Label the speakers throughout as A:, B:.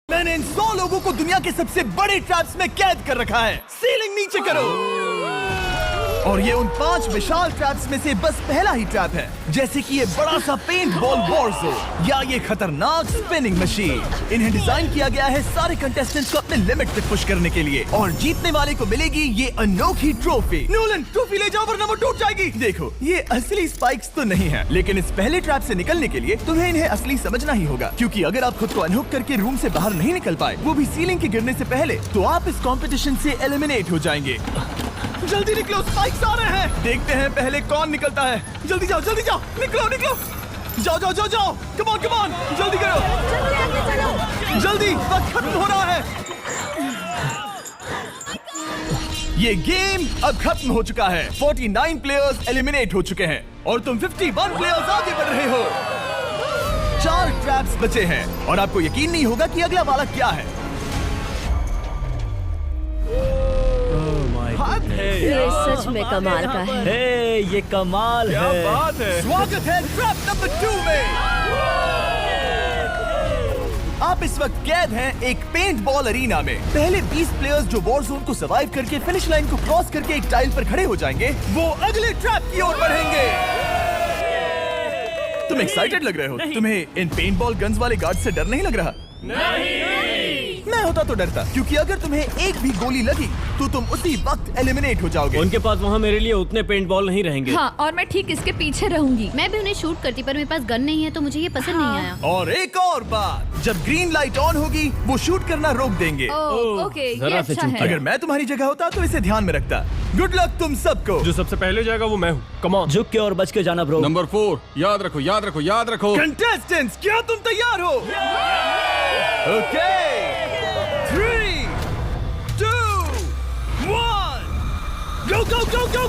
A: मैंने इन 100 लोगों को दुनिया के सबसे बड़े ट्रैप्स में कैद कर रखा है। सीलिंग नीचे करो। और ये उन 5 विशाल ट्रैप्स में से बस पहला ही ट्रैप है, जैसे कि ये बड़ा सा पेंट बॉल वॉरज़ोन या ये खतरनाक स्पिनिंग मशीन। इन्हें डिजाइन किया गया है सारे कंटेस्टेंट्स को अपने लिमिट तक पुश करने के लिए, और जीतने वाले को मिलेगी ये अनोखी ट्रॉफी। नोलन, ट्रॉफी ले जाओ वरना वो टूट जाएगी। देखो, ये असली स्पाइक्स तो नहीं है, लेकिन इस पहले ट्रैप से निकलने के लिए तुम्हें इन्हें असली समझना ही होगा, क्योंकि अगर आप खुद को अनहुक करके रूम से बाहर नहीं निकल पाए, वो भी सीलिंग के गिरने से पहले, तो आप इस कॉम्पिटिशन से एलिमिनेट हो जाएंगे। जल्दी निकलो, स्पाइक्स आ रहे हैं। देखते हैं पहले कौन निकलता है। जल्दी जाओ, निकलो। जाओ। कम ऑन, जल्दी करो। जल्दी, वक्त खत्म हो रहा है। ये गेम अब खत्म हो चुका है। 49 प्लेयर्स एलिमिनेट हो चुके हैं और तुम 51 प्लेयर्स आगे बढ़ रहे हो। 4 ट्रैप्स बचे हैं और आपको यकीन नहीं होगा कि अगला वाला क्या है।
B: ये सच में कमाल का है।
C: ये कमाल
D: क्या
C: है।
D: बात है।
A: स्वागत है ट्रैप नंबर 2 में। आप इस वक्त कैद हैं एक पेंट बॉल अरीना में। पहले 20 प्लेयर्स जो वॉर जोन को सर्वाइव करके फिनिश लाइन को क्रॉस करके एक टाइल पर खड़े हो जाएंगे, वो अगले ट्रैप की ओर बढ़ेंगे। तुम एक्साइटेड लग रहे हो? तुम्हें इन पेंट बॉल गन्स वाले गार्ड से डर नहीं लग रहा? मैं होता तो डरता, क्योंकि अगर तुम्हें एक भी गोली लगी तो तुम उसी वक्त एलिमिनेट हो जाओगे।
C: उनके पास वहाँ मेरे लिए उतने पेंट बॉल नहीं रहेंगे।
E: हाँ, और मैं ठीक इसके पीछे रहूंगी।
F: मैं भी उन्हें शूट करती, पर मेरे पास गन नहीं है तो मुझे ये पसंद नहीं आया।
A: और एक और बात, जब ग्रीन लाइट ऑन होगी वो शूट करना रोक देंगे।
E: ओके, ये
C: जरा से
E: अच्छा
C: चूक
E: है।
A: अगर मैं तुम्हारी जगह होता तो इसे ध्यान में रखता। गुड लक तुम सबको।
D: जो सबसे पहले जाएगा वो मैं हूँ। Come on.
C: झुक के और बच के जाना ब्रो।
D: नंबर 4, याद रखो।
A: कंटेस्टेंट्स, क्या तुम तैयार हो? Okay, 3, 2, 1,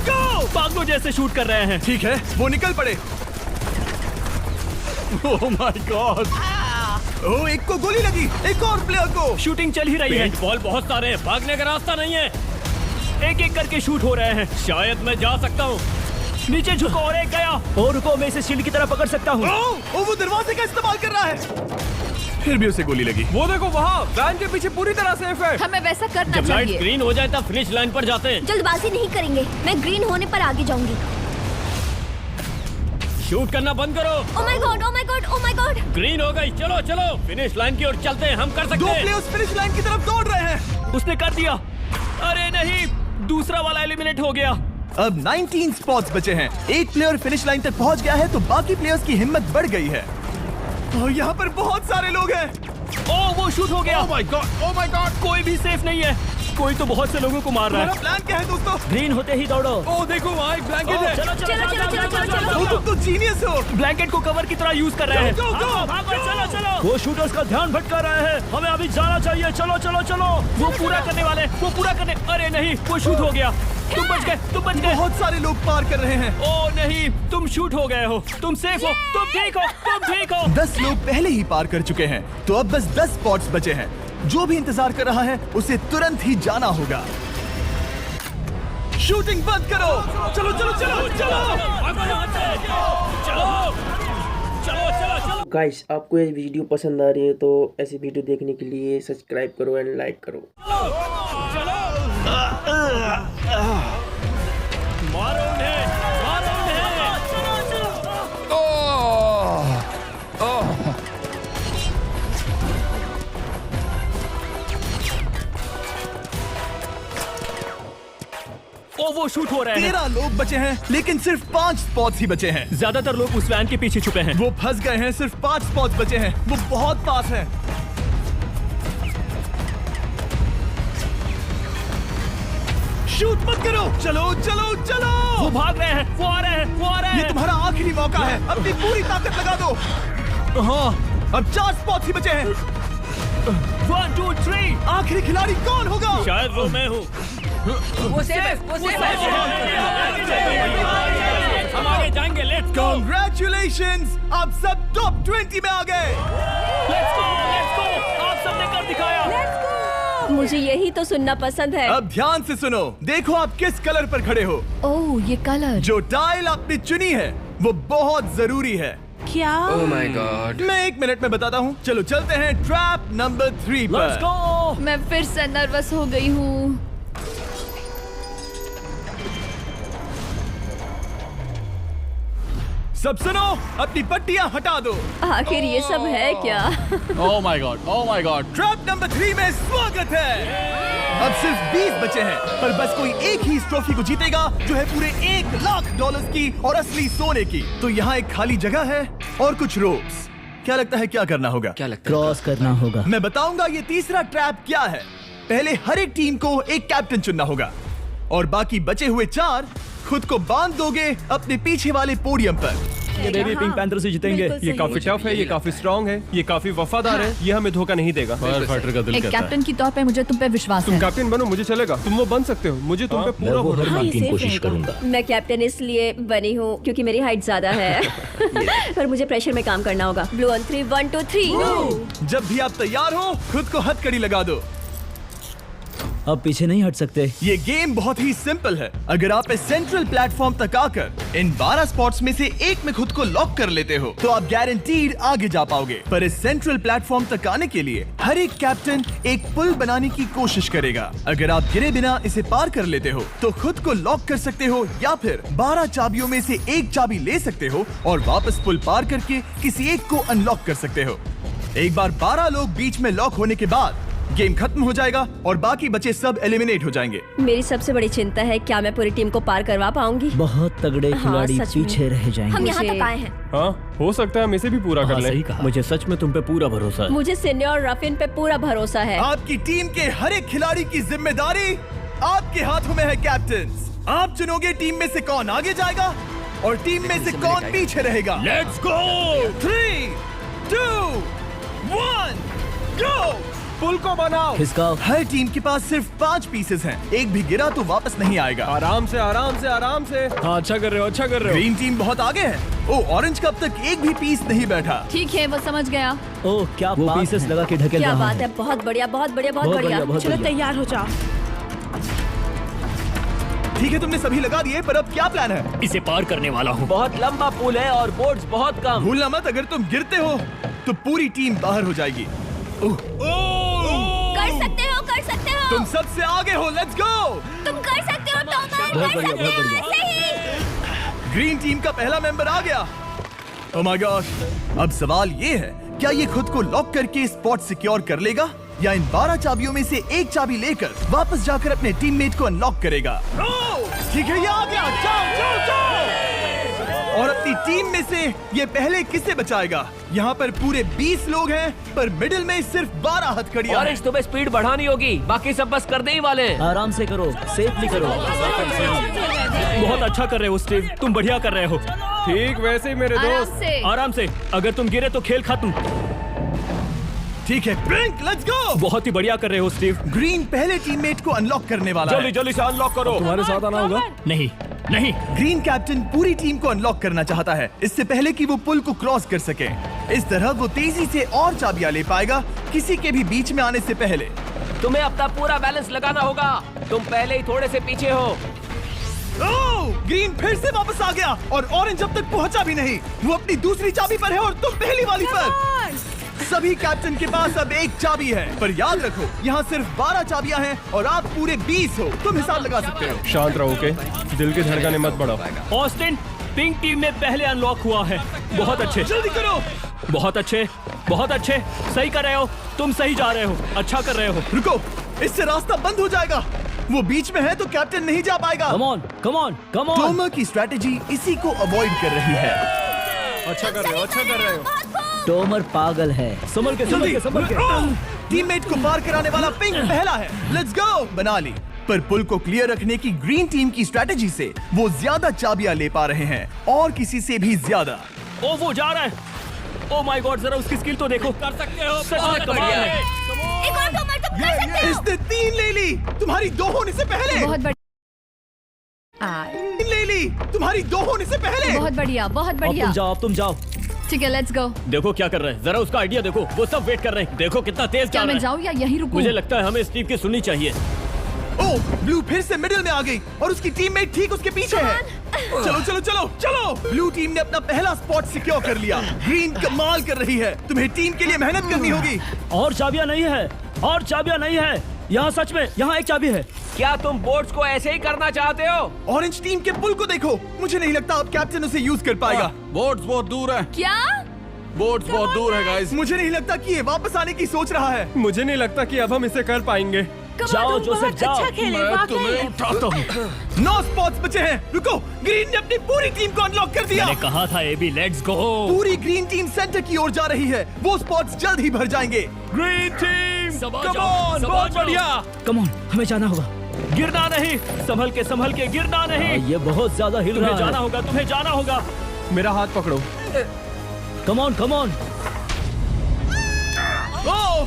A: go!
C: पागलों जैसे शूट कर रहे हैं।
A: ठीक है, वो निकल पड़े।
D: ओह माय गॉड।
A: ओह, एक को गोली लगी, एक और प्लेयर को।
C: शूटिंग चल ही रही है। पेंट बॉल बहुत सारे हैं, भागने का रास्ता नहीं है। एक करके शूट हो रहे हैं। शायद मैं जा सकता हूँ। नीचे झुको और एक गया। और रुको, मैं इसे शील्ड की तरह पकड़ सकता हूँ।
A: ओह, वो दरवाजे का इस्तेमाल कर रहा है। फिर भी उसे गोली लगी।
D: वो देखो वहाँ, वैन के पीछे पूरी तरह सेफ है।
E: हमें वैसा करना
C: जब लाइट
E: चाहिए।
C: ग्रीन हो जाए तब फिनिश लाइन पर जाते हैं।
F: जल्दबाजी नहीं करेंगे, मैं ग्रीन होने पर आगे जाऊंगी।
C: शूट करना बंद करो।
F: Oh my God.
C: ग्रीन हो गई। चलो फिनिश लाइन की ओर चलते हैं। हम कर
A: 2
C: सकते हैं।
A: प्लेयर्स फिनिश लाइन की तरफ दौड़ रहे हैं।
C: उसने कर दिया। अरे नहीं, दूसरा वाला एलिमिनेट हो गया।
A: अब 19 स्पॉट्स बचे हैं। एक प्लेयर फिनिश लाइन तक पहुंच गया है, तो बाकी प्लेयर्स की हिम्मत बढ़ गई है। और यहाँ पर बहुत सारे लोग हैं।
C: ओह, वो शूट हो गया।
D: ओह माय गॉड।
C: कोई भी सेफ नहीं है। कोई तो बहुत से लोगों को मार रहा
A: तुम्हारा
C: है।
A: प्लान क्या है दोस्तों?
C: ग्रीन होते ही दौड़ो।
D: ओह देखो वहाँ एक ब्लैंकेट है।
A: ओ, तुम तो जीनियस हो।
C: ब्लैंकेट को कवर की तरह यूज कर रहे हैं।
A: Go, go, go!
C: चलो। वो शूटर्स का ध्यान भटका रहे हैं। हमें अभी जाना चाहिए। चलो। वो पूरा करने। अरे नहीं, वो शूट हो गया। तुम बच गए।
A: बहुत सारे लोग पार कर रहे हैं।
C: ओह नहीं, तुम शूट हो गए हो। तुम सेफ हो। तुम ठीक हो।
A: 10 लोग पहले ही पार कर चुके हैं, तो अब बस 10 स्पॉट्स बचे हैं। जो भी इंतजार कर रहा है उसे तुरंत ही जाना होगा। शूटिंग बंद करो। चलो।
G: गाइस, आपको ये वीडियो पसंद आ रही है तो ऐसी वीडियो देखने के लिए सब्सक्राइब करो एंड लाइक करो।
C: मारो उन्हें। ओ, वो शूट हो रहे हैं।
A: 13 लोग बचे हैं, लेकिन सिर्फ 5 स्पॉट्स ही बचे हैं।
C: ज्यादातर लोग उस वैन के पीछे छुपे हैं।
A: वो फंस गए हैं। सिर्फ 5 स्पॉट्स बचे हैं। वो बहुत पास है। शूट मत करो। चलो।
C: वो भाग रहे हैं। वो आ रहे हैं।
A: ये तुम्हारा आखिरी मौका है। अपनी पूरी ताकत लगा दो। हाँ, अब 4 स्पॉट्स ही बचे हैं।
C: 1, 2, 3।
A: आखिरी खिलाड़ी कौन होगा?
C: शायद वो मैं हूँ।
B: वो सेफ है।
C: हम आगे जाएंगे। Let's go.
A: Congratulations! आप सब टॉप 20 में आ गए।
C: Let's go. आप सबने कर दिखाया।
B: मुझे यही तो सुनना पसंद है।
A: अब ध्यान से सुनो। देखो आप किस कलर पर खड़े हो।
E: ओह, ये कलर।
A: जो टाइल आपने चुनी है वो बहुत जरूरी है,
E: क्या?
D: Oh my God.
A: मैं 1 मिनट में बताता हूँ। चलो चलते हैं ट्रैप नंबर 3
C: लेट्स
A: पर।
C: गो।
E: मैं फिर से नर्वस हो गई हूँ।
A: सब सुनो, अपनी पट्टियां हटा दो।
B: आखिर ये सब है क्या?
D: Oh my God. Oh my God.
A: Trap number 3 में स्वागत है। अब सिर्फ 20 बचे हैं, पर बस कोई एक ही इस ट्रॉफी को जीतेगा जो है पूरे $1,00,000 की और असली सोने की। तो यहाँ एक खाली जगह है और कुछ रोप्स। क्या लगता है क्या करना होगा?
D: क्या लगता है?
C: क्रॉस करना होगा।
A: मैं बताऊंगा ये तीसरा ट्रैप क्या है। पहले हर एक टीम को एक कैप्टन चुनना होगा और बाकी बचे हुए 4 खुद को बांध दोगे अपने पीछे वाले पोडियम पर।
C: ये बेबी पिंक पैंथर से जीतेंगे।
B: बिल्कुल
D: ये
B: सही।
D: काफी टफ है, ये काफी स्ट्रांग है, ये काफी वफादार है, ये हमें धोखा नहीं देगा। फायर फाइटर का दिल
E: एक कैप्टन की तौर पे मुझे तुम पे विश्वास
D: तुम
E: है।
D: कैप्टन बनो, मुझे चलेगा। तुम वो बन सकते हो, मुझे तुम पे पूरा भरोसा
B: हाँ, ये
C: की
B: safe
C: कोशिश
B: रहेगा।
C: करूंगा।
B: मैं कैप्टन इसलिए बनी हूँ क्योंकि मेरी हाइट ज्यादा है। पर मुझे प्रेशर में काम करना होगा। Blue on 3 1 2 3।
A: जब भी आप तैयार हो खुद को हथकड़ी लगा दो।
C: अब पीछे नहीं हट सकते।
A: ये गेम बहुत ही सिंपल है। अगर आप इस सेंट्रल प्लेटफॉर्म तक आकर इन 12 स्पॉट्स में से एक में खुद को लॉक कर लेते हो तो आप गारंटीड आगे जा पाओगे। पर इस सेंट्रल प्लेटफॉर्म तक आने के लिए हर एक कैप्टन एक पुल बनाने की कोशिश करेगा। अगर आप गिरे बिना इसे पार कर लेते हो तो खुद को लॉक कर सकते हो या फिर 12 चाबियों में से एक चाबी ले सकते हो और वापस पुल पार करके किसी एक को अनलॉक कर सकते हो। एक बार 12 लोग बीच में लॉक होने के बाद गेम खत्म हो जाएगा और बाकी बचे सब एलिमिनेट हो जाएंगे।
B: मेरी सबसे बड़ी चिंता है क्या मैं पूरी टीम को पार करवा पाऊंगी।
C: बहुत तगड़े
B: हाँ,
C: खिलाड़ी
B: सच में।
C: पीछे रह जाएंगे।
F: हम यहाँ
B: मुझे-
F: तक आए हैं।
D: हाँ, हो सकता है हम इसे भी पूरा कर लें।
C: सही कहा।
H: मुझे सच में तुम पे पूरा भरोसा है।
B: मुझे सीनियर रफिन पे पूरा भरोसा है।
A: आपकी टीम के हर एक खिलाड़ी की जिम्मेदारी आपके हाथों में है कैप्टन। आप चुनोगे टीम में से कौन आगे जाएगा और टीम में से कौन पीछे रहेगा।
C: Let's go.
A: 3 2 1 गो।
D: पुल को बनाओ।
C: खिसकाओ।
A: हर टीम के पास सिर्फ 5 पीसेस हैं। एक भी गिरा तो वापस नहीं आएगा।
D: आराम से, आराम से, आराम से। हाँ, अच्छा कर रहे हो, अच्छा कर रहे हो।
A: ग्रीन टीम बहुत आगे है। ओ, ऑरेंज का अब तक एक भी पीस नहीं बैठा।
E: ठीक है, वो समझ गया।
C: ओह क्या वो पीसेस लगा के ढकेल
B: क्या
C: रहा
B: बात
C: हूं।
B: है। बहुत बढ़िया बहुत बढ़िया बहुत
C: बहुत
B: बढ़िया।
C: बढ़िया, बहुत
B: चलो
C: बढ़िया।
B: तैयार हो जाओ।
A: ठीक है, तुमने सभी लगा दिए, पर अब क्या प्लान है?
H: इसे पार करने वाला हूँ।
C: बहुत लंबा पुल है और बोर्ड्स बहुत कम।
A: भूलना मत, अगर तुम गिरते हो तो पूरी टीम बाहर हो जाएगी।
F: कर सकते हो।
A: तुम सबसे आगे हो। Let's go.
F: तुम कर सकते हो टॉमर,
C: बहुत
F: कर
C: बढ़िया,
F: सकते
C: बहुत
F: हो।
C: बढ़िया।
F: ऐसे ही।
A: ग्रीन टीम का पहला मेंबर आ गया। ओह माय गॉड। अब सवाल ये है, क्या ये खुद को लॉक करके स्पॉट सिक्योर कर लेगा या इन 12 चाबियों में से एक चाबी लेकर वापस जाकर अपने टीममेट को अनलॉक करेगा? ठीक है, ये आ गया। जाओ जाओ जाओ। और अपनी टीम में से ये पहले किसे बचाएगा? यहाँ पर पूरे 20 लोग हैं, पर मिडिल में सिर्फ 12 हथकड़ियां हैं।
C: तुम्हें स्पीड बढ़ानी होगी, बाकी सब बस करने ही वाले। आराम से करो, सेफली करो।
H: बहुत अच्छा कर रहे हो स्टीव, तुम बढ़िया कर रहे हो।
D: ठीक वैसे ही मेरे
E: आराम
D: दोस्त।
E: से।
H: आराम से, अगर तुम गिरे तो खेल खत्म।
A: ठीक है, ब्लिंक, लेट्स गो।
H: बहुत ही बढ़िया कर रहे हो स्टीव।
A: ग्रीन पहले टीममेट को अनलॉक करने वाला है।
H: जल्दी से अनलॉक करो।
D: तुम्हारे साथ आना होगा।
H: नहीं नहीं,
A: ग्रीन कैप्टन पूरी टीम को अनलॉक करना चाहता है इससे पहले कि वो पुल को क्रॉस कर सके। इस तरह वो तेजी से और चाबियां ले पाएगा किसी के भी बीच में आने से पहले।
C: तुम्हें अपना पूरा बैलेंस लगाना होगा। तुम पहले ही थोड़े से पीछे हो।
A: ओह, ग्रीन फिर से वापस आ गया और ऑरेंज अब तक पहुंचा भी नहीं। वो अपनी दूसरी चाबी पर है और तुम पहली वाली पर। सभी कैप्टन के पास अब एक चाबी है, पर याद रखो यहाँ सिर्फ 12 चाबियां हैं और आप पूरे 20 हो। तुम हिसाब लगा सकते हो।
D: शांत रहो, ओके? दिल की धड़कनें मत बढ़ाओ।
H: ऑस्टिन पिंक टीम में पहले अनलॉक हुआ है। बहुत अच्छे,
A: जल्दी करो।
H: बहुत अच्छे, बहुत अच्छे। सही कर रहे हो, तुम सही जा रहे हो, अच्छा कर रहे हो।
A: रुको, इससे रास्ता बंद हो जाएगा। वो बीच में है तो कैप्टन नहीं जा पाएगा।
C: Come on, come on, come on.
A: Tomer की स्ट्रैटेजी इसी को अवॉइड कर रही है।
D: अच्छा कर रहे हो, अच्छा कर रहे हो।
C: टोमर पागल है। संभल के, संभल के, संभल के।
A: टीममेट को पार कराने वाला पिंक पहला है। Let's go. बना ली। पर पुल को क्लियर रखने की ग्रीन टीम की स्ट्रैटेजी से वो ज्यादा चाबियां ले पा रहे हैं और किसी से भी ज्यादा।
H: ओ वो जा रहा है। ओ माय गॉड, जरा उसकी स्किल तो देखो। कर सकते हो, सच में कमाल है।
F: एक और टॉमर, तुम कर सकते हो।
A: इसने 3 ले ली, तुम्हारी 2 होने से पहले।
E: बहुत बढ़िया।
A: 3 ले ली, तुम्हारी 2 होने से पहले।
E: बहुत बढ़िया, बहुत
C: अब
E: बढ़िया।
C: तुम जाओ, अब तुम जाओ।
E: ठीक है, लेट्स गो।
H: देखो क्या कर रहे हैं, जरा उसका आइडिया देखो। वो सब वेट कर रहे हैं, देखो कितना तेज जा
E: क्या
H: रहा
E: मैं
H: है।
E: जाऊँ या यहीं रुकूं?
H: मुझे लगता है हमें स्टीव की सुननी चाहिए।
A: ओह, ब्लू फिर से मिडिल में आ गई और उसकी टीममेट ठीक उसके पीछे है। चलो चलो चलो चलो। ब्लू टीम ने अपना पहला स्पॉट सिक्योर कर लिया। ग्रीन कमाल कर रही है। तुम्हें टीम के लिए मेहनत करनी होगी।
C: और चाबियां नहीं है, और चाबियां नहीं है। यहाँ सच में, यहाँ एक चाबी है।
H: क्या तुम बोट्स को ऐसे ही करना चाहते हो?
A: ऑरेंज टीम के पुल को देखो। मुझे नहीं लगता अब कैप्टन उसे यूज कर पाएगा।
I: बोट्स बहुत दूर है।
E: क्या?
I: बोट्स बहुत दूर है गाइस।
A: मुझे नहीं लगता कि ये वापस आने की सोच रहा है।
D: मुझे नहीं लगता कि अब हम इसे कर पाएंगे।
C: जाओ जोसेफ जाओ।
I: मैं तुम्हें उठाता हूँ।
A: 9 स्पॉट्स बचे हैं। रुको, ग्रीन ने अपनी पूरी टीम को अनलॉक कर दिया।
C: मैंने कहा था एबी, लेट्स गो।
A: पूरी ग्रीन टीम सेंटर की ओर जा रही है। वो स्पॉट्स जल्द ही भर जाएंगे।
D: ग्रीन टीम,
C: सबा
D: कम
C: जाओ,
D: ऑन,
C: सबा
D: बहुत
C: जाओ।
D: बढ़िया।
C: कम ऑन, हमें जाना होगा। गिरना नहीं, संभल के गिरना नहीं। ये बहुत ज्यादा हिल रहा है। जाना होगा, तुम्हें जाना होगा।
D: मेरा हाथ पकड़ो।
C: कम ऑन कम ऑन।
A: ओह,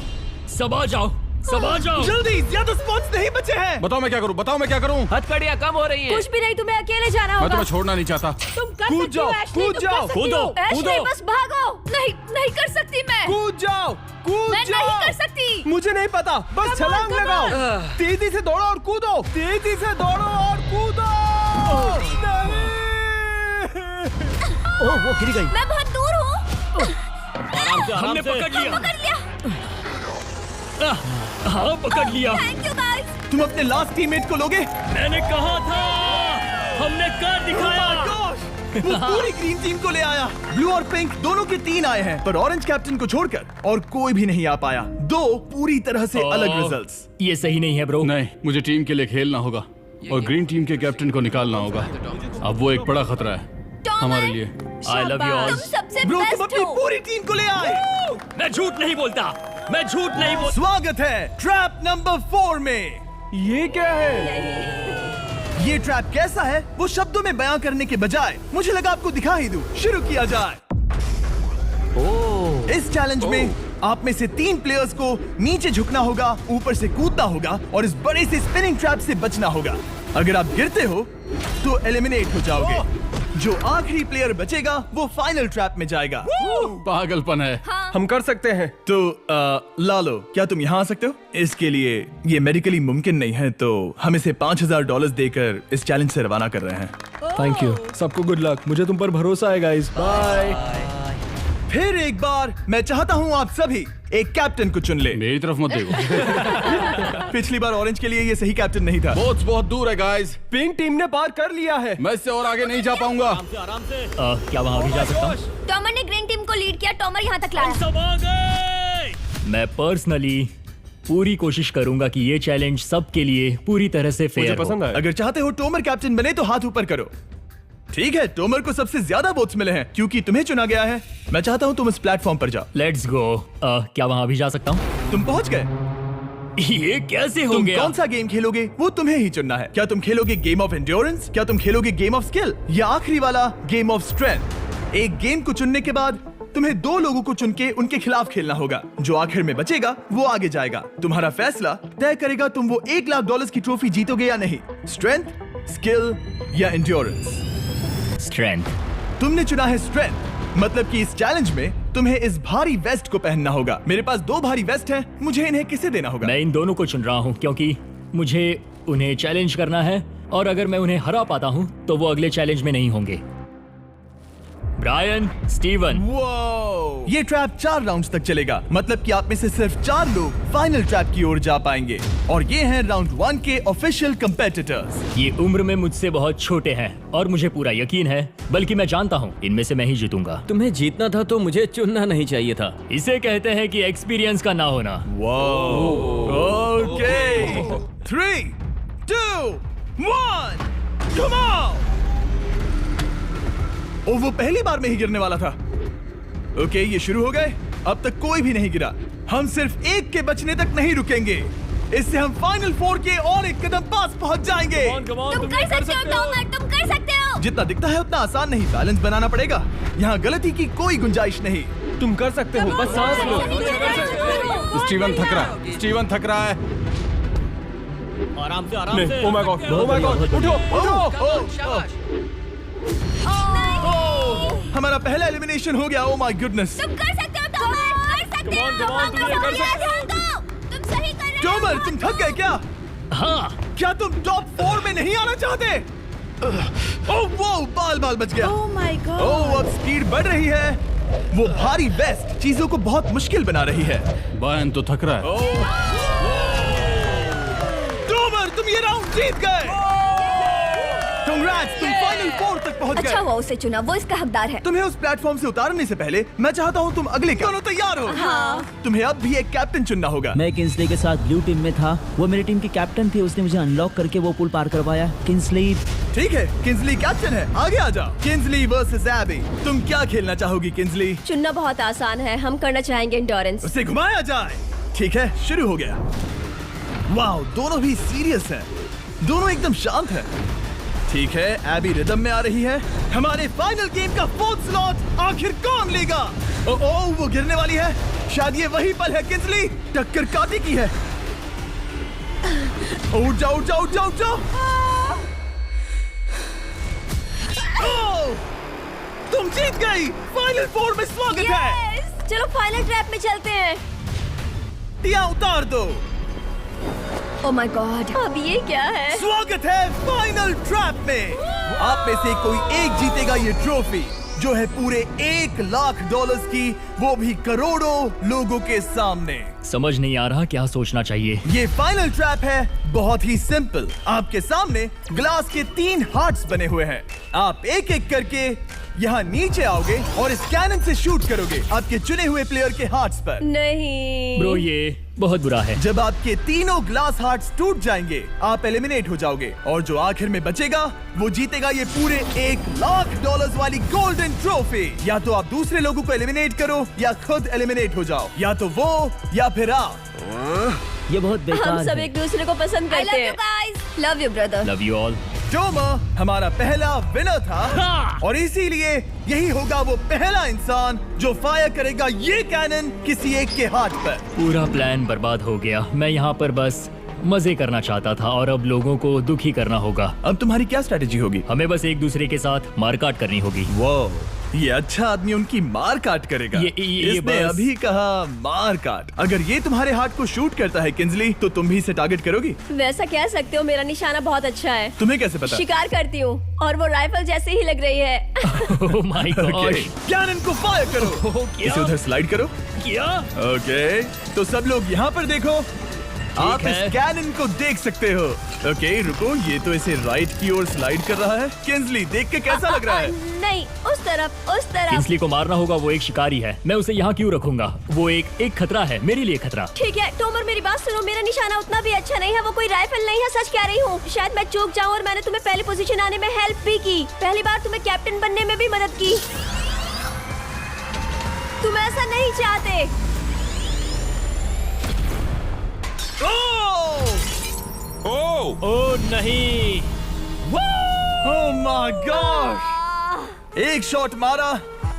C: सबा जाओ, सबा जाओ।
A: जल्दी, ज्यादा स्पॉट्स नहीं बचे हैं।
I: बताओ मैं क्या करूँ, बताओ मैं क्या करूँ।
H: हथकड़ियाँ कम हो रही हैं।
B: कुछ भी नहीं, तुम्हें अकेले जाना
I: मैं
B: होगा।
I: तुम्हें छोड़ना नहीं चाहता।
E: तुम कर
D: कूद
E: सकती हो
D: जाओ,
E: एशली,
D: कूद
E: तुम
D: जाओ,
E: कर सकती
C: कूदो,
E: हो।
B: एशली,
C: कूदो।
B: बस भागो।
E: नहीं कर सकती मैं।
D: कूद जाओ, कूद
E: मैं
D: जाओ।
E: नहीं कर सकती।
D: मुझे नहीं पता, बस
E: Come on,
D: छलांग
E: come
D: लगाओ।
E: on।
D: तेजी से दौड़ो और कूदो, तेजी से दौड़ो और कूदो।
C: ओह, वो गिर गई।
F: मैं बहुत दूर हूँ।
C: आराम से, हमने पकड़ लिया।
F: पकड़ लिया।
C: हाँ, पकड़ लिया।
F: Thank you guys.
A: तुम अपने लास्ट टीममेट को लोगे?
C: मैंने कहा था, हमने कर दिखाया।
A: Oh my gosh! वो पूरी ग्रीन टीम को ले आया। ब्लू और पिंक दोनों के 3 आए हैं, पर ऑरेंज कैप्टन को छोड़कर और कोई भी नहीं आ पाया। 2 पूरी तरह से अलग रिजल्ट्स।
C: ये सही नहीं है ब्रो।
I: नहीं, मुझे टीम के लिए खेलना होगा और ग्रीन टीम के कैप्टन को निकालना होगा। अब वो एक बड़ा खतरा है हमारे लिए।
C: I love you all.
F: तुम सबसे
A: ब्रो, तुम
F: बेस्ट
A: अपनी
F: हो।
A: पूरी टीम को ले आए।
C: मैं झूठ नहीं बोलता, मैं झूठ नहीं बोलता।
A: स्वागत है ट्रैप नंबर 4 में।
D: ये क्या है?
A: ये ट्रैप कैसा है वो शब्दों में बयां करने के बजाय मुझे लगा आपको दिखा ही दूं। शुरू किया जाए। इस चैलेंज में आप में से 3 प्लेयर्स को नीचे झुकना होगा, ऊपर से कूदना होगा और इस बड़े से स्पिनिंग ट्रैप से बचना होगा। अगर आप गिरते हो तो एलिमिनेट हो जाओगे। जो आखिरी प्लेयर बचेगा वो फाइनल ट्रैप में जाएगा।
I: पागलपन है।
D: हम कर सकते हैं।
A: तो लालो, क्या तुम यहाँ आ सकते हो? इसके लिए ये मेडिकली मुमकिन नहीं है, तो हम इसे $5000 देकर इस चैलेंज से रवाना कर रहे हैं।
D: Thank you. सबको गुड लक। मुझे तुम पर भरोसा है गाइस। बाय।
A: फिर एक बार मैं चाहता हूँ आप सभी एक कैप्टन को चुन ले।
I: मेरी तरफ मत देखो।
A: पिछली बार ऑरेंज के लिए ये सही कैप्टन नहीं था।
I: बोट्स बहुत दूर है गाइस।
D: पिंक टीम ने पार कर लिया है।
I: मैं इससे और आगे नहीं जा पाऊंगा।
C: आराम से। क्या वहाँ भी जा सकता हूँ?
F: टॉमर ने ग्रीन टीम को लीड किया। टॉमर यहाँ तक लाया।
C: सब आ गए। मैं पर्सनली पूरी कोशिश करूंगा कि ये चैलेंज सबके लिए पूरी तरह से
D: मुझे
C: फेयर हो।
D: पसंद आया।
A: अगर चाहते हो टोमर कैप्टन बने तो हाथ ऊपर करो। ठीक है, टोमर को सबसे ज्यादा वोट्स मिले हैं क्योंकि तुम्हें चुना गया है। मैं चाहता हूँ तुम इस प्लेटफॉर्म पर जाओ।
C: Let's go. क्या वहाँ भी जा सकता हूँ?
A: तुम पहुँच गए।
C: ये कैसे हो
A: तुम
C: गया?
A: कौन सा गेम खेलोगे वो तुम्हें ही चुनना है। क्या तुम खेलोगे गेम ऑफ एंड्योरेंस, क्या तुम खेलोगे गेम ऑफ स्किल, या आखिरी वाला गेम ऑफ स्ट्रेंथ? एक गेम को चुनने के बाद तुम्हें 2 लोगों को चुन के उनके खिलाफ खेलना होगा। जो आखिर में बचेगा वो आगे जाएगा। तुम्हारा फैसला तय करेगा तुम वो $1,00,000 की ट्रॉफी जीतोगे या नहीं। स्ट्रेंथ, स्किल या एंड्योरेंस।
C: स्ट्रेंथ।
A: तुमने चुना है स्ट्रेंथ, मतलब कि इस चैलेंज में तुम्हें इस भारी वेस्ट को पहनना होगा। मेरे पास 2 भारी वेस्ट हैं, मुझे इन्हें किसे देना होगा?
C: मैं इन दोनों को चुन रहा हूँ क्योंकि मुझे उन्हें चैलेंज करना है और अगर मैं उन्हें हरा पाता हूँ तो वो अगले चैलेंज में नहीं होंगे। Brian, Steven.
A: वो ये ट्रैप 4 राउंड्स तक चलेगा, मतलब कि आप में से सिर्फ 4 लोग फाइनल ट्रैप की ओर जा पाएंगे और ये हैं राउंड 1 के ऑफिशियल कंपेटिटर्स।
C: ये उम्र में मुझसे बहुत छोटे हैं और मुझे पूरा यकीन है, बल्कि मैं जानता हूँ इनमें से मैं ही जीतूंगा।
H: तुम्हें जीतना था तो मुझे चुनना नहीं चाहिए था।
C: इसे कहते हैं कि एक्सपीरियंस का ना होना।
A: Okay, 3, 2, 1, come on. ओ, वो पहली बार में ही गिरने वाला था। ओके, ये शुरू हो गए। अब तक कोई भी नहीं गिरा। हम सिर्फ एक के बचने तक नहीं रुकेंगे। इससे हम फाइनल 4 के और एक कदम पास पहुंच जाएंगे।
F: तुम कर सकते हो टॉमर, तुम कर सकते हो।
A: जितना दिखता है उतना आसान नहीं, बैलेंस बनाना पड़ेगा। यहाँ गलती की कोई गुंजाइश नहीं।
D: तुम कर सकते हो, बस सांस लो।
I: स्टीवन थक रहा है। स्टीवन थक रहा है।
C: आराम से, आराम से।
D: Oh my God, oh my God, उठो, उठो।
A: हमारा पहला एलिमिनेशन हो गया। Oh my goodness.
F: तुम कर सकते हो टॉमर, कर सकते हो।
C: तुम कर सकते
F: हो। तुम सही कर रहे हो।
A: टोमर, तुम थक गए क्या?
C: हाँ।
A: क्या तुम टॉप 4 में नहीं आना चाहते? ओह वो बाल बच गया।
E: ओह माय गॉड।
A: ओह अब स्पीड बढ़ रही है। वो भारी वेस्ट चीजों को बहुत मुश्किल बना रही है।
I: बायन तो थक रहा है।
A: टॉमर तुम ये राउंड जीत गए। Congrats, तुम फाइनल 4 तक पहुंच गए।
F: अच्छा हुआ उसे चुना, वो इसका हकदार है।
A: तुम्हें उस प्लेटफॉर्म से उतारने से पहले मैं चाहता हूँ तुम अगले दोनों तैयार हो।
F: हाँ।
A: तुम्हें अब भी एक कैप्टन चुनना होगा।
H: मैं किंग्सली के साथ ब्लू टीम में था। वो मेरी टीम के कैप्टन थे। उसने मुझे अनलॉक करके वो पुल पार करवाया। किंग्सली।
A: ठीक है, किंग्सली कैप्टन है, आगे आ जाओ। किंग्सली वर्सेस एबी, तुम क्या खेलना चाहोगी किंग्सली?
B: चुनना बहुत आसान है, हम करना चाहेंगे एंडोरेंस।
A: उसे घुमाया जाए। ठीक है, शुरू हो गया। वाओ, दोनों भी सीरियस हैं। दोनों एकदम शांत हैं। ठीक है, एबी रिदम में आ रही है। हमारे फाइनल गेम का 4th स्लॉट आखिर कौन लेगा? ओह वो गिरने वाली है। शायद ये वही पल है किंग्सली, टक्कर काटे की है। उठ जाओ। ओह, तुम जीत गई। फाइनल 4 में स्वागत है।
B: चलो फाइनल ट्रैप में चलते हैं।
A: टिया उतार दो।
B: ओह माय गॉड, अब ये क्या है?
A: स्वागत है फाइनल ट्रैप में। आप में से कोई एक जीतेगा ये ट्रॉफी, जो है पूरे $1 लाख की, वो भी करोड़ों लोगों के सामने।
C: समझ नहीं आ रहा क्या सोचना चाहिए।
A: ये फाइनल ट्रैप है, बहुत ही सिंपल। आपके सामने ग्लास के 3 हार्ट्स बने हुए हैं। आप एक एक करके यहाँ नीचे आओगे और इस कैनन से शूट करोगे आपके चुने हुए प्लेयर के हार्ट्स पर।
B: नहीं
C: ब्रो ये बहुत बुरा है।
A: जब आपके तीनों ग्लास हार्ट्स टूट जाएंगे, आप एलिमिनेट हो जाओगे और जो आखिर में बचेगा वो जीतेगा ये पूरे $1 लाख वाली गोल्डन ट्रॉफी। या तो आप दूसरे लोगों को एलिमिनेट करो या खुद एलिमिनेट हो जाओ, या तो वो या फिर आप।
H: ये बहुत बेकार
B: हम सब
H: है।
B: एक दूसरे को पसंद
F: I
B: करते
F: love
B: हैं।
F: you guys.
B: Love you brother.
C: Love you all.
A: Tomer हमारा पहला विनर था और इसीलिए यही होगा वो पहला इंसान जो फायर करेगा ये कैनन किसी एक के हाथ पर।
C: पूरा प्लान बर्बाद हो गया। मैं यहाँ पर बस मजे करना चाहता था और अब लोगों को दुखी करना होगा।
A: अब तुम्हारी क्या स्ट्रेटेजी होगी?
C: हमें बस एक दूसरे के साथ मारकाट करनी होगी।
A: वो ये अच्छा आदमी उनकी मार काट करेगा।
C: ये
A: इसने
C: बस-
A: अभी कहा मार काट। अगर ये तुम्हारे हार्ट को शूट करता है किंजली, तो तुम भी इसे टारगेट करोगी?
B: वैसा कह सकते हो, मेरा निशाना बहुत अच्छा है।
A: तुम्हें कैसे पता?
B: शिकार करती हूँ और वो राइफल जैसे ही लग रही है।
C: ओह माय गॉड।
A: कैनन को फायर करो।
C: क्या?
A: इसे उधर स्लाइड करो।
C: क्या?
A: ओके, तो सब लोग यहाँ पर देखो। आप
C: है।
A: इस कैनन को देख सकते हो। ओके रुको, ये तो इसे राइट की ओर स्लाइड कर रहा है। किंजली देख के कैसा लग रहा है?
B: नहीं, उस तरफ।
C: किंस्ली को मारना होगा, वो एक शिकारी है। मैं उसे यहाँ क्यों रखूंगा? वो एक खतरा है, मेरे लिए खतरा।
B: ठीक है टोमर, मेरी बात सुनो। मेरा निशाना उतना भी अच्छा नहीं है, वो कोई राइफल नहीं है, सच कह रही हूँ। शायद मैं चूक जाऊँ और मैंने तुम्हें पहली पोजीशन आने में हेल्प भी की। पहली बार तुम्हें कैप्टन बनने में भी मदद की। तुम ऐसा नहीं चाहते।
C: ओह नहीं।
A: ओह माय गॉड! एक शॉट मारा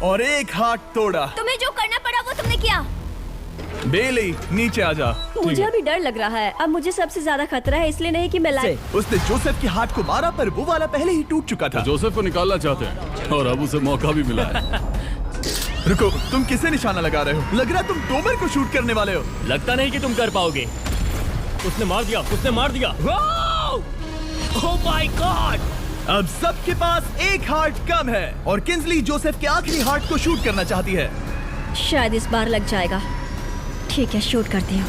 A: और एक हाथ तोड़ा।
F: तुम्हें जो करना पड़ा वो तुमने किया।
A: बेली नीचे आ जा।
B: मुझे अभी डर लग रहा है। अब मुझे सबसे ज्यादा खतरा है, इसलिए नहीं कि मैं
A: उसने जोसेफ के हाथ को मारा, पर वो वाला पहले ही टूट चुका था।
I: जोसेफ को निकालना चाहते हैं और अब उसे मौका भी मिला है।
A: रुको, तुम किसे निशाना लगा रहे हो? लग रहा है तुम टोमर को शूट करने वाले हो।
C: लगता नहीं कि तुम कर पाओगे। उसने मार दिया। Oh my God!
A: अब सबके पास एक हार्ट कम है और किंजली जोसेफ के आखिरी हार्ट को शूट करना चाहती है।
B: शायद इस बार लग जाएगा। ठीक है, शूट करती हूँ।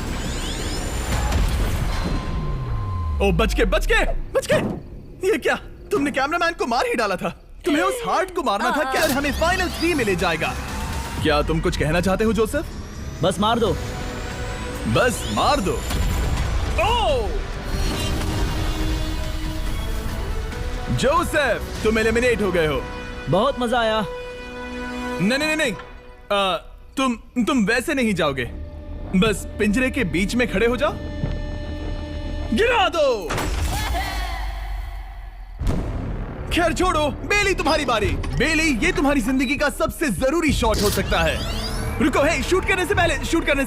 A: ओ बच के! ये क्या? तुमने कैमरामैन को मार ही डाला था। तुम्हें उस हार्ट को मारना था। क्या हमें फाइनल 3 में ले जाएगा? क्या तुम कुछ कहना चाहते हो जोसेफ?
H: बस मार दो।
A: बस मार दो। ओह! जोसेफ तुम एलिमिनेट हो गए हो।
H: बहुत मजा आया।
A: नहीं। तुम वैसे नहीं जाओगे। बस पिंजरे के बीच में खड़े हो जाओ। गिरा दो। खैर छोड़ो, बेली तुम्हारी बारी। बेली, ये तुम्हारी जिंदगी का सबसे जरूरी शॉट हो सकता है। रुको, हे, शूट करने से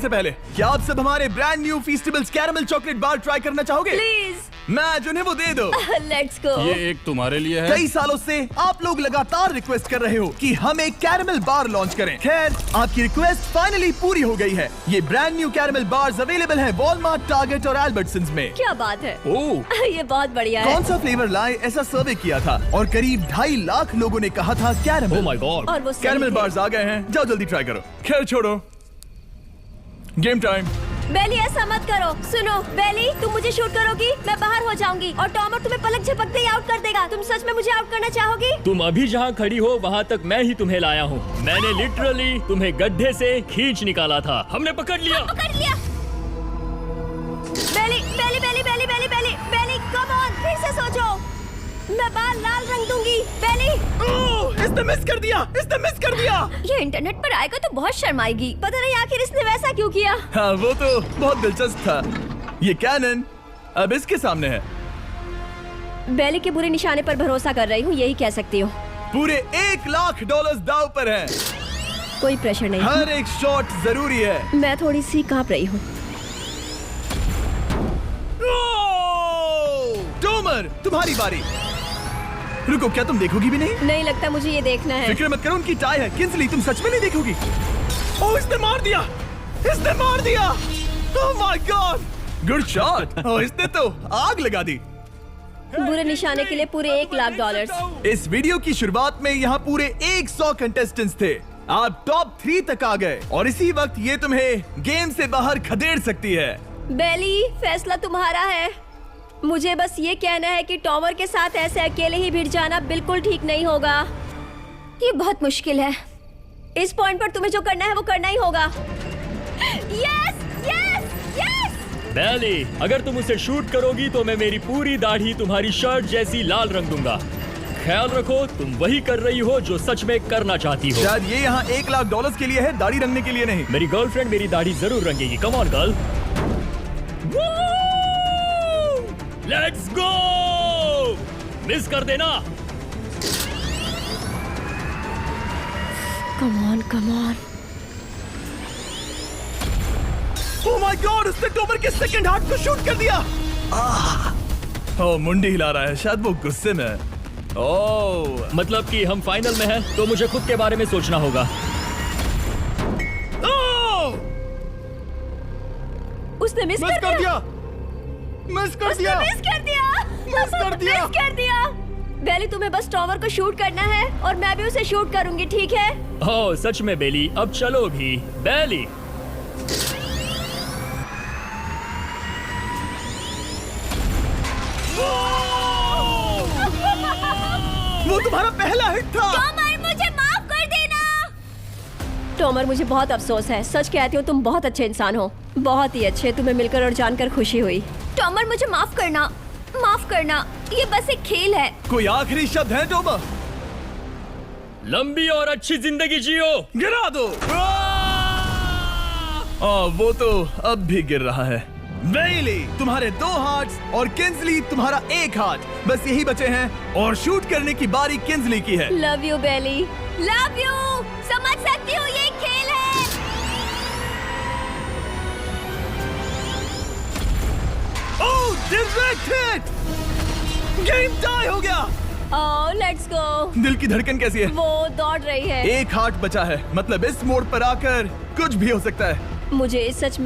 A: पहले क्या आप सब हमारे brand new Feastables caramel chocolate bar try करना चाहोगे?
B: प्लीज।
A: मैच उन्हें वो दे दो।
B: Let's go.
I: ये एक तुम्हारे लिए है।
A: कई सालों से आप लोग लगातार रिक्वेस्ट कर रहे हो कि हम एक कैरमल बार लॉन्च करें। खैर, आपकी रिक्वेस्ट फाइनली पूरी हो गई है। ये brand new caramel bars available है वॉलमार्ट, टारगेट और अल्बर्टसन्स में।
B: क्या बात है।
A: ओह,
B: ये बहुत बढ़िया है।
A: कौन सा फ्लेवर लाए, ऐसा सर्वे किया था और करीब 2.5 लाख लोगों ने कहा था कैरमल।
C: Oh my God.
B: और वो सही
A: कैरमल
B: थे।
A: बार्स आ गए हैं, जाओ जल्दी ट्राई करो। खैर छोड़ो, गेम टाइम।
B: बेली ऐसा मत करो। सुनो बेली, तुम मुझे शूट करोगी, मैं बाहर हो जाऊंगी और टॉमर तुम्हें पलक झपकते ही आउट कर देगा। तुम सच में मुझे आउट करना चाहोगी?
C: तुम अभी जहाँ खड़ी हो वहाँ तक मैं ही तुम्हें लाया हूँ। मैंने लिटरली तुम्हें गड्ढे से खींच निकाला था। हमने पकड़ लिया।
B: पकड़ लिया। बेली बेली बेली बेली बेली बेली बेली, कम ऑन, फिर से सोचो। मैं बाल लाल रंग दूंगी। बेली,
A: ओह, इसने मिस कर दिया, इसने मिस कर दिया।
F: ये इंटरनेट पर आएगा तो बहुत शर्माएगी।
B: पता नहीं आखिर इसने वैसा क्यों किया।
A: हाँ, वो तो बहुत दिलचस्प था। ये कैनन अब इसके सामने है।
B: बेली के बुरे निशाने पर भरोसा कर रही हूँ, यही कह सकती हूँ।
A: पूरे $1 लाख दाव पर है।
B: कोई प्रेशर नहीं।
A: हर एक शॉट जरूरी है।
B: मैं थोड़ी सी कांप रही हूँ।
A: टॉमर, तुम्हारी बारी। रुको, क्या तुम देखोगी भी नहीं?
B: नहीं लगता मुझे ये देखना है।
A: फिक्र मत करो, उनकी टाई है। किंसली, तुम सच में नहीं देखोगी? ओह, इसने मार दिया, इसने मार दिया। Oh my God, good shot. Oh, इसने तो आग लगा दी।
B: बुरे निशाने के लिए पूरे $1 लाख।
A: इस वीडियो की शुरुआत में यहाँ पूरे 100 कंटेस्टेंट्स थे। आप टॉप 3 तक आ गए और इसी वक्त ये तुम्हें गेम से बाहर खदेड़ सकती है।
B: बेली, फैसला तुम्हारा है। मुझे बस ये कहना है कि टॉमर के साथ ऐसे अकेले ही भिड़ जाना बिल्कुल ठीक नहीं होगा।
F: ये बहुत मुश्किल है।
B: इस पॉइंट पर तुम्हें जो करना है वो करना ही होगा। Yes yes yes.
C: बेली, अगर तुम उसे शूट करोगी तो मैं मेरी पूरी दाढ़ी तुम्हारी शर्ट जैसी लाल रंग दूंगा। ख्याल रखो, तुम वही कर रही हो जो सच में करना चाहती हो।
A: शायद ये यहाँ $1 लाख के लिए है, दाढ़ी रंगने के लिए नहीं।
C: मेरी गर्लफ्रेंड मेरी दाढ़ी जरूर रंगेगी। Come on girl, let's go. Miss कर देना।
B: Come on come on.
A: Oh my God, उसने टॉमर के सेकंड हार्ट को शूट कर दिया। ओह, मुंडी हिला रहा है, शायद वो गुस्से में है। ओह,
C: मतलब कि हम फाइनल में हैं, तो मुझे खुद के बारे में सोचना होगा।
B: उसने मिस
A: मिस कर दिया, मिस कर दिया,
B: मिस कर दिया,
A: मिस कर दिया।
B: मिस कर दिया। बेली, तुम्हें बस टॉमर को शूट करना है और मैं भी उसे शूट करूंगी, ठीक है?
C: ओह सच में बेली, अब चलो भी। बेली,
A: वो तुम्हारा पहला हिट था।
B: टॉमर, मुझे माफ कर देना। टॉमर, मुझे बहुत अफसोस है। सच कहती हूँ, तुम बहुत अच्छे इंसान हो, बहुत ही अच्छे। तुम्हें मिलकर और जानकर खुशी हुई।
F: टॉमर, मुझे माफ करना, माफ करना। ये बस एक खेल है।
A: कोई आखिरी शब्द है टॉमर?
C: लंबी और अच्छी जिंदगी जियो।
A: गिरा दो। वो तो अब भी गिर रहा है। बेली, तुम्हारे 2 हार्ट्स और किंसली तुम्हारा 1 हार्ट, बस यही बचे हैं और शूट करने की बारी किंसली की है।
B: Love you Bailey, love you. समझ सकती हूँ, ये एक खेल है।
A: Oh, direct hit. Game tie हो गया।
B: Oh, let's go.
A: दिल की धड़कन कैसी है?
B: वो दौड़ रही है।
A: 1 हार्ट बचा है, मतलब इस मोड़ पर आकर कुछ भी हो सकता है।
B: मुझे सच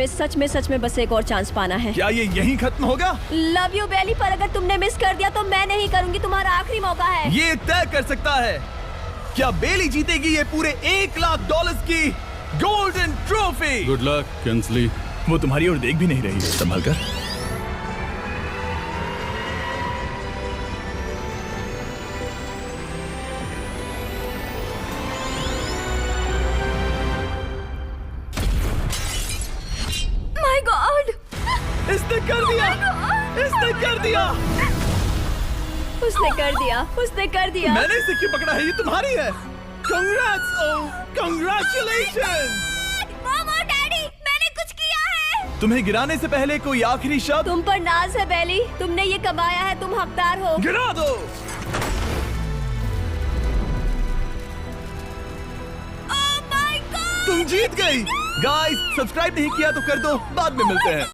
B: में बस एक और चांस पाना है।
A: क्या ये यहीं खत्म होगा?
B: लव यू बेली, पर अगर तुमने मिस कर दिया तो मैं नहीं करूंगी। तुम्हारा आखिरी मौका है।
A: ये तय कर सकता है, क्या बेली जीतेगी ये पूरे $1 लाख की golden trophy?
I: Good luck Kinsley.
A: वो तुम्हारी ओर देख भी नहीं रही है, संभल कर।
F: माय गॉड,
A: इसने कर दिया, इसने कर दिया।
B: उसने कर दिया, उसने कर दिया।
A: मैंने इसे क्यों पकड़ा है? ये तुम्हारी है। Congrats, oh, congratulations।
B: मॉम और डैडी, मैंने कुछ किया है।
A: तुम्हें गिराने से पहले कोई आखिरी शब्द?
B: तुम पर नाज है बेली, तुमने ये कमाया है, तुम हकदार हो।
A: गिरा दो।
B: Oh my God!
A: तुम जीत गई। गाइस, सब्सक्राइब नहीं किया तो कर दो, बाद में मिलते हैं।